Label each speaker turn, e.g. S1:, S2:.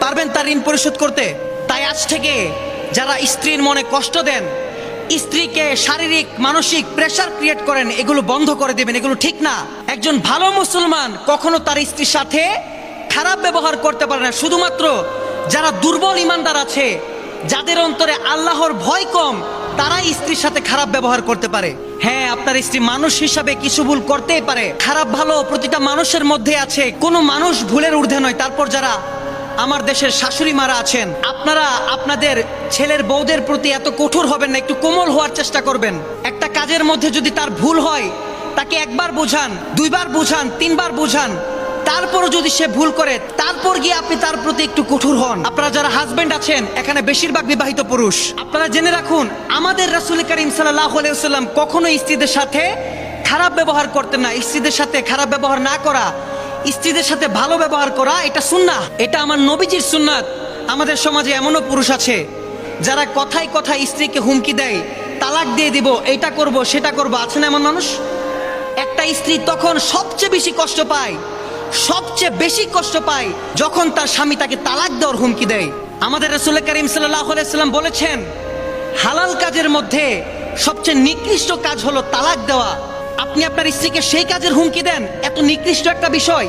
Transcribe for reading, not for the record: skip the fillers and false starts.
S1: পারবেন তার ঋণ পরিশোধ করতে? তাই আজ থেকে যারা স্ত্রীর মনে কষ্ট দেন, স্ত্রীকে শারীরিক মানসিক প্রেসার ক্রিয়েট করেন, এগুলো বন্ধ করে দেবেন। এগুলো ঠিক না। একজন ভালো মুসলমান কখনো তার স্ত্রীর সাথে খারাপ ব্যবহার করতে পারে না। শুধুমাত্র যারা দুর্বল ইমানদার আছে, যাদের অন্তরে আল্লাহর ভয় কম, তারাই স্ত্রীর সাথে খারাপ ব্যবহার করতে পারে। হ্যাঁ, আপনার স্ত্রী মানুষ হিসাবে কিছু ভুল করতেই পারে। খারাপ ভালো প্রতিটা মানুষের মধ্যে আছে, কোনো মানুষ ভুলের ঊর্ধ্বে নয়। তারপর যারা আমার দেশের শাশুড়ি মারা আছেন, আপনারা আপনাদের ছেলের বউদের প্রতি এত কঠোর হবেন না, একটু কোমল হওয়ার চেষ্টা করবেন। একটা কাজের মধ্যে যদি তার ভুল হয়, তাকে একবার বোঝান, দুইবার বোঝান, তিনবার বোঝান। তারপরও যদি সে ভুল করে, তারপর গিয়ে আপনি তার প্রতি একটু কঠোর হন। আপনারা যারা হাজবেন্ড আছেন, এখানে বেশিরভাগ বিবাহিত পুরুষ, আপনারা জেনে রাখুন, আমাদের রাসূল করিম সাল্লাল্লাহু আলাইহি ওয়াসাল্লাম কখনো স্ত্রীদের সাথে খারাপ ব্যবহার করতেন না। স্ত্রীদের সাথে খারাপ ব্যবহার না করা, স্ত্রীদের সাথে ভালো ব্যবহার করা, এটা সুন্নাহ, এটা আমার নবীজির সুন্নাত। আমাদের সমাজে এমনও পুরুষ আছে যারা কথায় কথায় স্ত্রীকে হুমকি দেয়, তালাক দিয়ে দিব, এটা করব, সেটা করব। আছে না এমন মানুষ? একটা স্ত্রী তখন সবচেয়ে বেশি কষ্ট পায়, সবচেয়ে বেশি কষ্ট পায় যখন তার স্বামী তাকে তালাক দেওয়ার হুমকি দেয়। আমাদের রাসূল করিম সাল্লাল্লাহু আলাইহি ওয়াসাল্লাম বলেছেন, হালাল কাজের মধ্যে সবচেয়ে নিকৃষ্ট কাজ হলো তালাক দেওয়া। আপনি আপনার স্ত্রীকে সেই কাজের হুমকি দেন, এত নিকৃষ্ট একটা বিষয়।